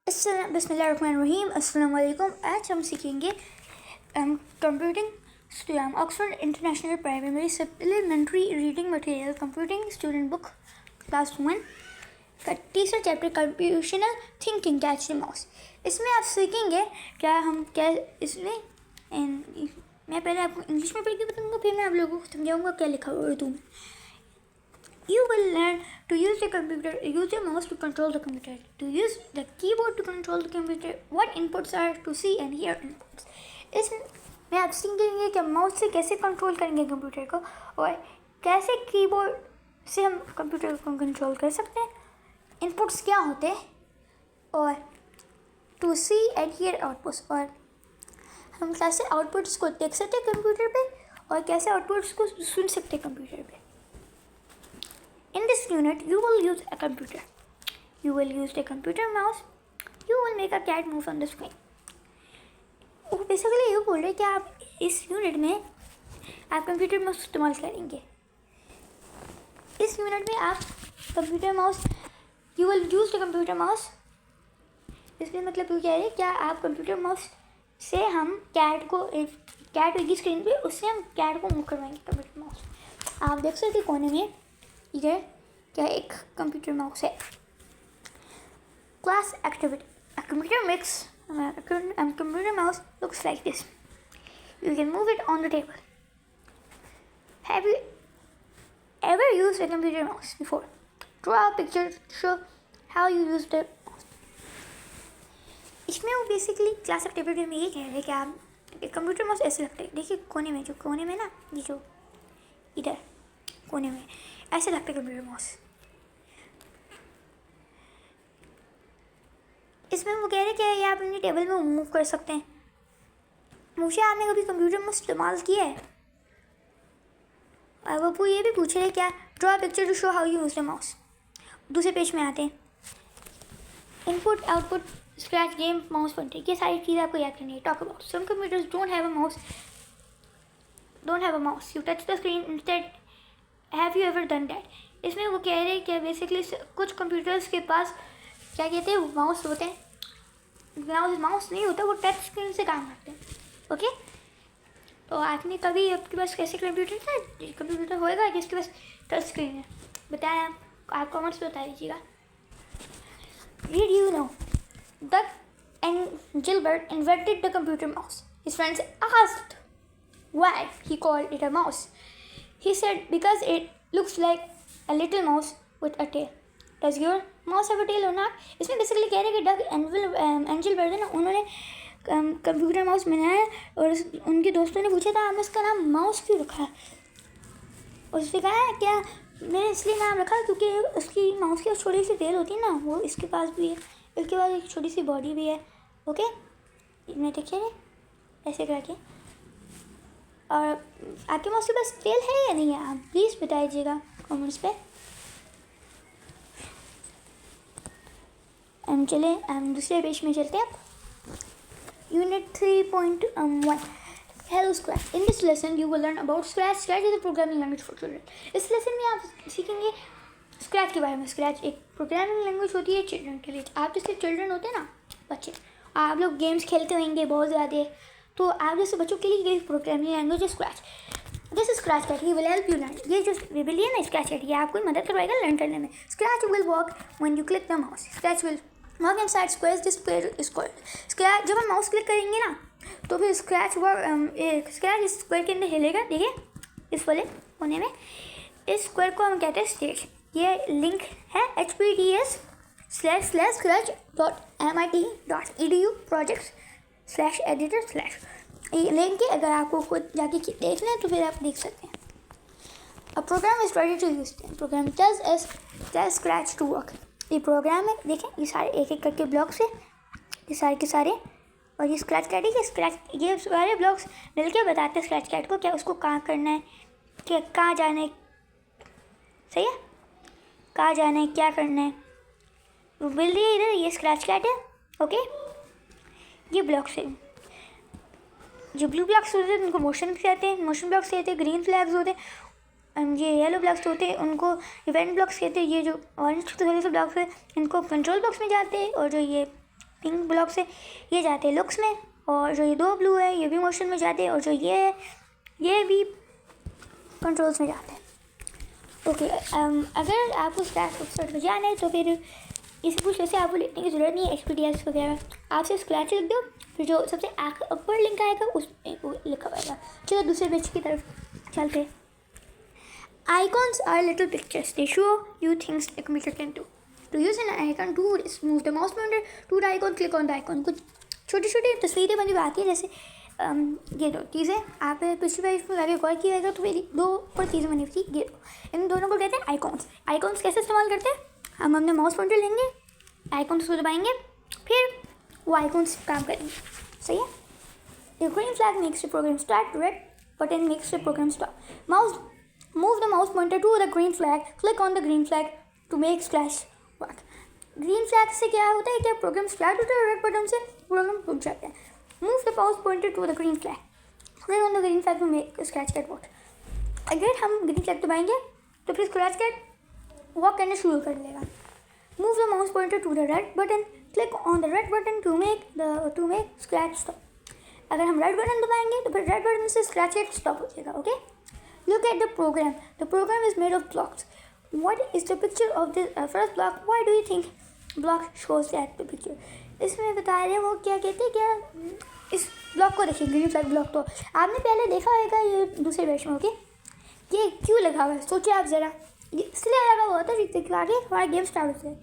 बिस्मिल्लाहिर्रहमानिर्रहीम। अस्सलाम वालेकुम। आज हम सीखेंगे computing Oxford international primary supplementary reading material computing student book class 1 का तीसरा chapter computational thinking catch the mouse. इसमें आप सीखेंगे इसमें मैं पहले आपको इंग्लिश में पढ़ के बताऊँगा, फिर मैं आप लोगों को समझाऊँगा क्या लिखा हुआ उर्दू में। You will learn to use the computer, use your mouse to control the computer, to use the keyboard to control the computer, what inputs are to see and hear inputs. इसमें आप सीखेंगे कि माउस से कैसे control करेंगे computer को और कैसे कीबोर्ड से हम कंप्यूटर को कंट्रोल कर सकते हैं, इनपुट्स क्या होते हैं और to see and hear outputs, और हम कैसे आउटपुट्स को देख सकते हैं कंप्यूटर पे और कैसे आउटपुट्स को सुन सकते हैं कंप्यूटर पे। In this unit, you will use a computer. You will use the computer mouse. You will make a cat move on the screen. वो बेसिकली ये बोल रहे हैं कि आप इस यूनिट में आप कंप्यूटर माउस इस्तेमाल करेंगे। इस यूनिट में आप computer mouse you will use the computer mouse. इसमें मतलब ये कह रहे हैं क्या आप कंप्यूटर माउस से हम कैट होगी स्क्रीन पे, उससे हम कैट को मूव करवाएंगे कंप्यूटर माउस। आप देख सकते कोने में इधर क्या एक कंप्यूटर माउस है। Class activity, a computer mouse looks like this. You can move it on the table. Have you ever used a computer mouse before? Draw a picture to show how you use the mouse. इसमें वो basically class activity में ये कह रहे हैं कि आप computer mouse ऐसे लगता है, देखिए कोने में ना, ये जो इधर कोने में ऐसे लगता है कंप्यूटर माउस। इसमें वो कह रहे हैं कि ये आप अपनी टेबल में मूव कर सकते हैं। मुझे आपने कभी कंप्यूटर माउस इस्तेमाल किया है? और वो ये भी पूछ रहे हैं क्या draw picture to show how you use the mouse. दूसरे पेज में आते हैं, input output scratch game mouse pointer, ये सारी चीज़ें आपको याद करनी है। Talk about some computers don't have a mouse, you touch the screen instead, have you ever done that. इसमें वो कह रहे हैं कि बेसिकली कुछ कंप्यूटर्स के पास क्या कहते हैं माउस होते हैं, माउस नहीं होता, वो टच स्क्रीन से काम करते हैं। ओके, तो आपने कभी आपके पास कैसे कंप्यूटर होएगा जिसके पास टच स्क्रीन है? बताएं आप कमेंट्स में बता दीजिएगा। Did you know that Gilbert invented the computer mouse? His friends asked why he called it a mouse. He said because it looks like a little mouse with a tail. Does your mouse have a tail or not? इसमें basically कह रहे हैं कि डग एंजिलबर्ट है ना, उन्होंने computer mouse बनाया और उनके दोस्तों ने पूछा था आपने इसका नाम माउस क्यों रखा है। उसने कहा है क्या मैंने इसलिए नाम रखा क्योंकि उसकी माउस की छोटी सी टेल होती है ना, वो इसके पास भी है, इसके पास एक छोटी सी बॉडी भी है। ओके, मैं देखिए ऐसे करके, और आपके माउस के पास टेल है या नहीं है आप प्लीज़ बताइएगा कमेंट्स पे। चले दूसरे पेज में चलते हैं। Unit 3.1 Hello Scratch. In this lesson you will learn about Scratch. Scratch is a programming language for children. इस लेसन में आप सीखेंगे स्क्रैच के बारे में। स्क्रैच एक प्रोग्रामिंग लैंग्वेज होती है चिल्ड्रन के लिए। आप जैसे चिल्ड्रन होते हैं ना, बच्चे, आप लोग गेम्स खेलते होंगे बहुत ज़्यादा, तो आप जैसे बच्चों के लिए ये प्रोग्रामिंग लैंग्वेज है Scratch. This is Scratch cat, he will help you learn. ये जो विल है ना स्क्रैच कैट, ये आपको मदद करवाएगा लर्न करने में। Scratch will work when you click the mouse. Scratch will work inside squares, this square is called scratch. जब हम माउस क्लिक करेंगे ना तो फिर स्क्रैच इस स्क्वायर के अंदर हिलेगा, देखिए इस वाले कोने में। इस स्क्वायर को हम कहते हैं स्टेज। ये लिंक है https://scratch.mit.edu/projects/editor/। ये लिंक है, अगर आपको खुद जाके देखना है तो फिर आप देख सकते हैं। A program is ready to use. Program tells Scratch to work. ये प्रोग्राम है, देखें ये सारे एक एक करके ब्लॉक्स है, ये सारे के सारे, और ये स्क्रैच कैट है। ये सारे ब्लॉक्स मिलके बताते हैं स्क्रैच कैट को क्या उसको कहाँ करना है, क्या कहाँ जाना है, सही है, कहाँ जाना है, क्या करना है, वो मिल रही है इधर। ये स्क्रैच कैट है। ओके, ये ब्लॉक्स है, जो ब्लू ब्लॉक्स होते हैं उनको मोशन कहते हैं, मोशन ब्लॉक्स कहते हैं। ग्रीन फ्लैग्स होते हैं, ये येलो ब्लॉक्स होते हैं उनको इवेंट ब्लॉक्स कहते हैं। ये जो ऑरेंज कलर के ब्लॉक्स है इनको कंट्रोल बॉक्स में जाते हैं, और जो ये पिंक ब्लॉक से ये जाते हैं लुक्स में, और जो ये दो ब्लू है ये भी मोशन में जाते हैं, और जो ये है ये भी कंट्रोल्स में जाते हैं। ओके, अगर आपको स्क्रैच वेबसाइट में जाना है तो फिर इसी कुछ वैसे आपको लिखने की ज़रूरत नहीं है HPTS वगैरह, आप सिर्फ स्क्रैच लिख दो, फिर जो सबसे ऊपर लिंक आएगा उसमें वो लिखा होगा। चलो दूसरे पेज की तरफ चलते हैं। Icons are little pictures. They show you things a computer can do. To use an icon, move the mouse pointer to the icon, click on the icon. कुछ छोटी छोटी तस्वीरें बनी आती है, जैसे ये दो चीज़ें आप पिछली पेज में आगे गौर किया तो मेरी दो और चीज़ें बनी हुई थी, ये दो, इन दोनों को कहते हैं आइकॉन्स। आइकॉन्स कैसे इस्तेमाल करते हैं, हम अपने माउस पॉइंटर लेंगे, आइकॉन्स को दबाएंगे, फिर वो आइकॉन्स काम करेंगे। सही है। The green flag makes the program start, red button makes the program stop. Move the mouse pointer to the green flag, click on the green flag to make splash work. Green flag से क्या होता है, क्या programme start होता है, red button से programme रुक जाता है। Move the mouse pointer to the green flag, click on the green flag to make Scratch card work. अगर हम ग्रीन फ्लैग दबाएंगे तो फिर स्क्रैच कार्ड वर्क करना शुरू कर लेगा। Move the mouse pointer to the red button, click on the red button to make Scratch stop. अगर हम रेड बटन दबाएंगे तो फिर रेड बटन से स्क्रैच कार्ड स्टॉप हो जाएगा। Okay, look at the program. The program is made of blocks. What is the picture of the first block? Why do you think block shows that the picture? इसमें बता रहे हैं वो क्या कहते हैं, क्या इस ब्लॉक को देखिए, ग्रीन फ्लैग ब्लॉक तो आपने पहले देखा होगा ये दूसरे बैच में। ओके, ये क्यों लगा हुआ है सोचिए आप ज़रा, ये इसलिए लगा हुआ था कि आगे हमारा गेम स्टार्ट होता है।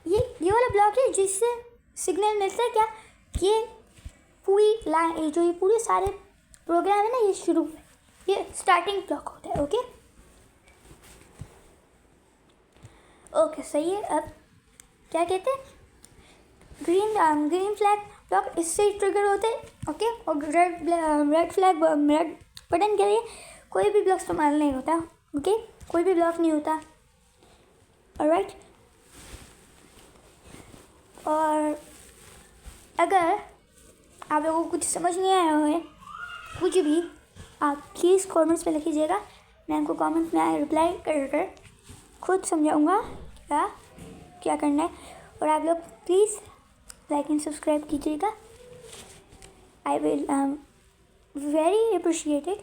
ये वाला ब्लॉक है जिससे सिग्नल मिलता है क्या, ये पूरी लाइन जो ये पूरे सारे प्रोग्राम है ना ये शुरू, ये स्टार्टिंग ब्लॉक होता है। ओके ओके सही है। अब क्या कहते हैं, ग्रीन फ्लैग ब्लॉक इससे ट्रिगर होते हैं। ओके, और रेड बटन के लिए कोई भी ब्लॉक इस्तेमाल नहीं होता। ओके, कोई भी ब्लॉक नहीं होता। ऑलराइट, और अगर आप लोगों को कुछ समझ नहीं आया हो कुछ भी, आप प्लीज़ कमेंट्स में लिखिएगा, मैं आपको कमेंट में रिप्लाई कर खुद समझाऊंगा क्या करना है। और आप लोग प्लीज़ लाइक एंड सब्सक्राइब कीजिएगा, I will very appreciated.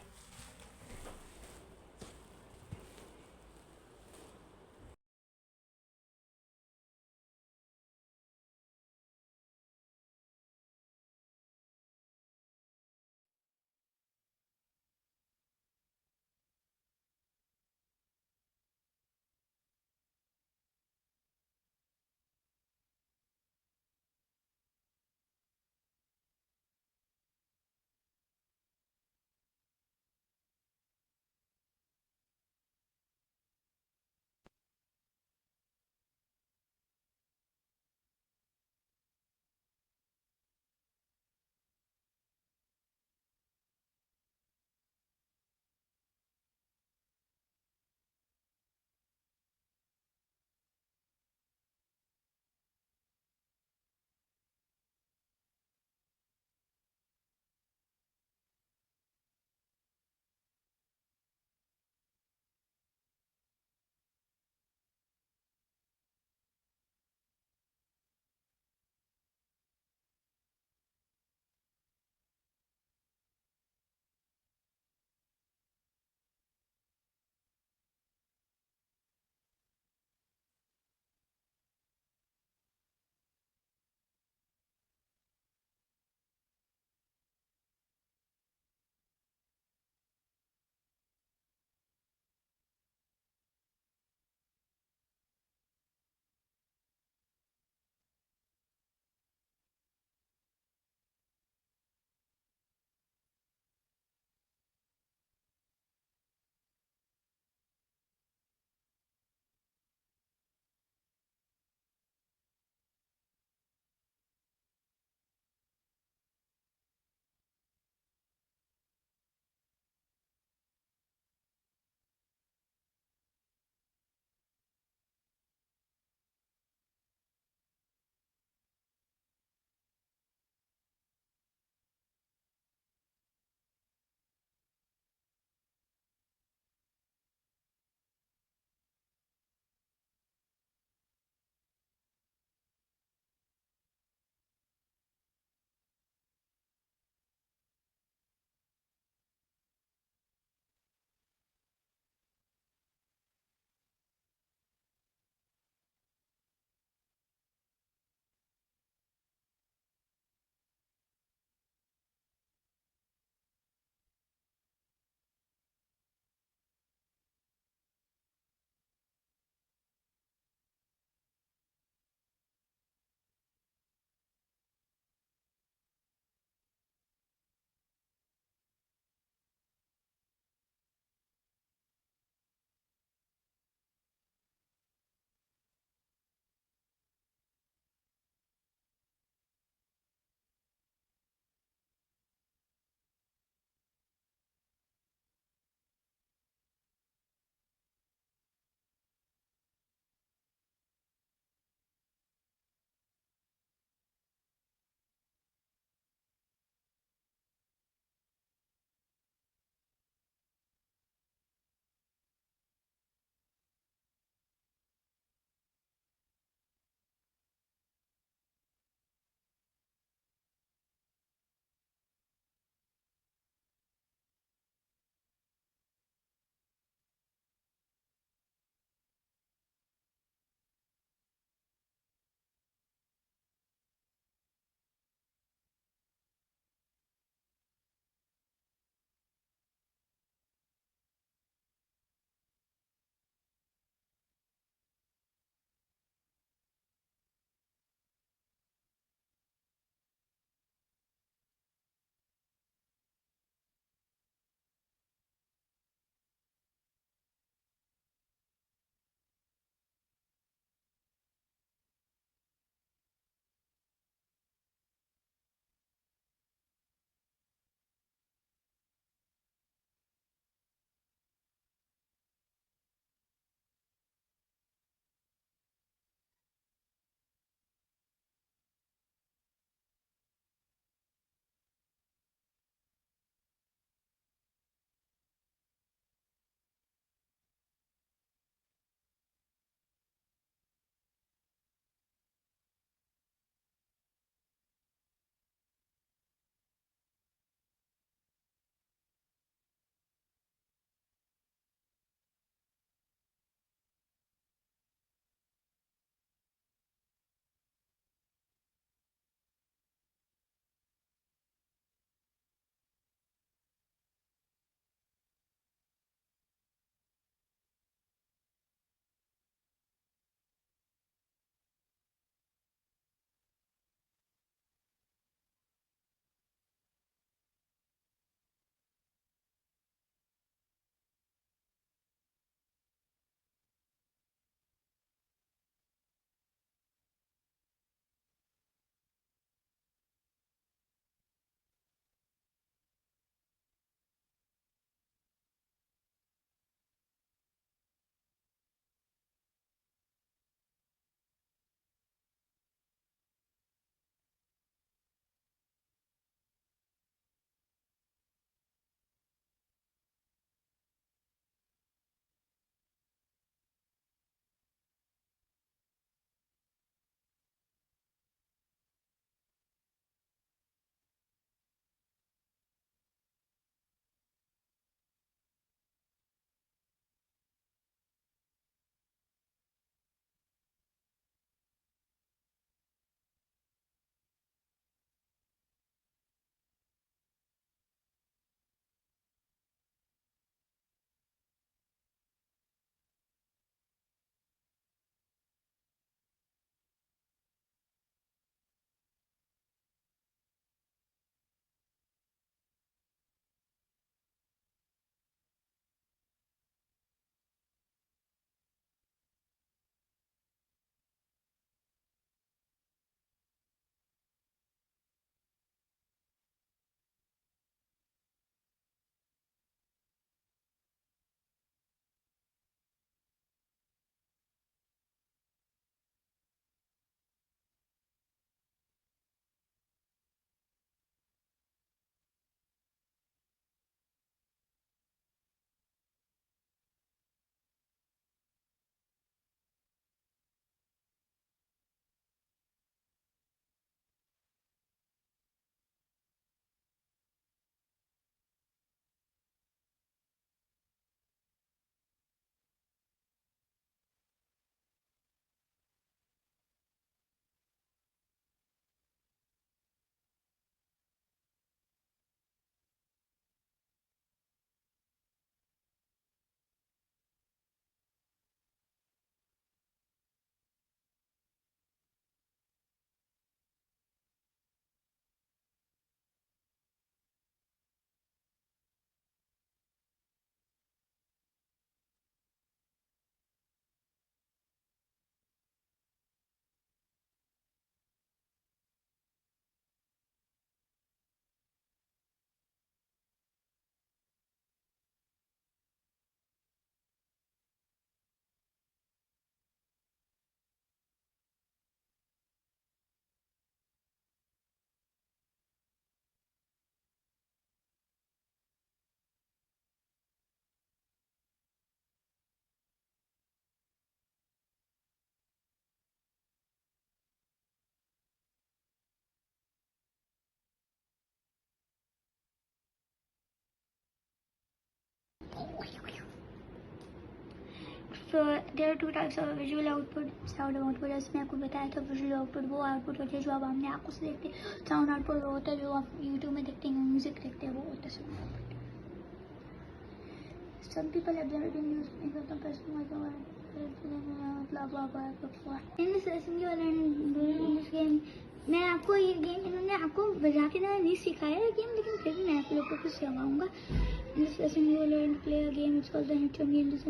So there are two types of visual output, sound output. जैसे मैं आपको बताया था visual output वो output होता है जो आप अपने आंखों से देखते हैं. Sound output वो होता है जो आप YouTube में देखते हैं, म्यूजिक देखते हैं, वो होता है sound output. Some people have their news in the person like blah blah blah blah. In this lesson you are learning in this game. मैं आपको ये गेम इन्होंने आपको बजा के ना नहीं सिखाया है गेम, लेकिन फिर भी मैं आप लोगों को सिखाऊंगा. In this lesson you will learn to play a game. It's called the Hitchon game. This is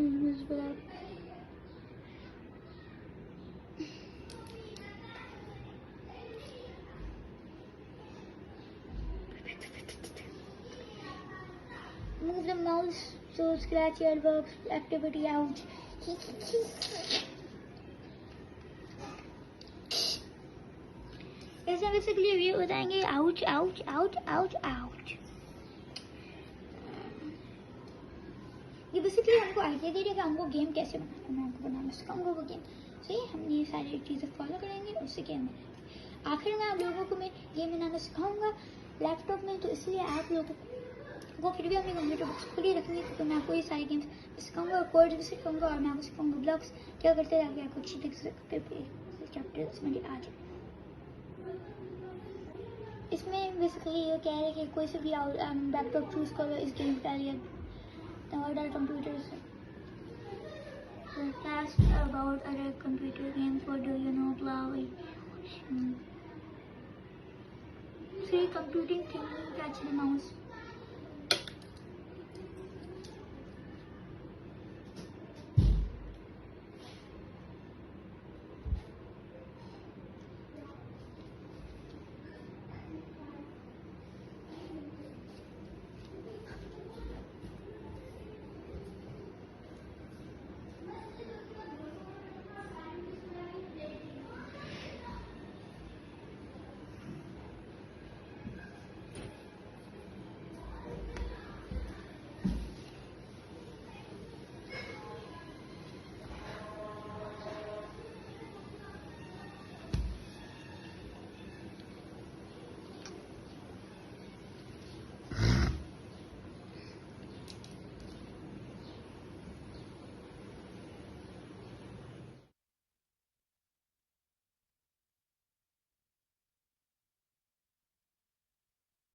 move the mouse so scratch your works activity out. ऐसे बेसिकली ये बताएंगे ouch ouch ouch ouch ouch. ये basically हमको idea दे रही है कि हमको game कैसे बनाना है. मैं आपको बनाना सिखाऊंगा वो गेम. सही, हम ये सारी चीज़ें फॉलो करेंगे, उससे गेम बनाएंगे. आखिर में आप लोगों को मैं गेम बनाना सिखाऊंगा लैपटॉप में, तो इसलिए आप लोगों को फिर भी अपनी कंप्यूटर बुक्स खुली रखनी है, तो मैं आपको ये सारे गेम्स सिखाऊंगा और कोड्स भी सिखाऊंगा और मैं आपको सिखाऊंगा ब्लॉग्स क्या करते ताकि आपको अच्छी चैप्टर्स में आ जाए. इसमें बेसिकली ये कह रहे हैं कि कोई से भी लैपटॉप चूज़ करो इस गेम के लिए. Other computers asked about other computer games. What do you know? Blah. See, computing thinking, catch the mouse.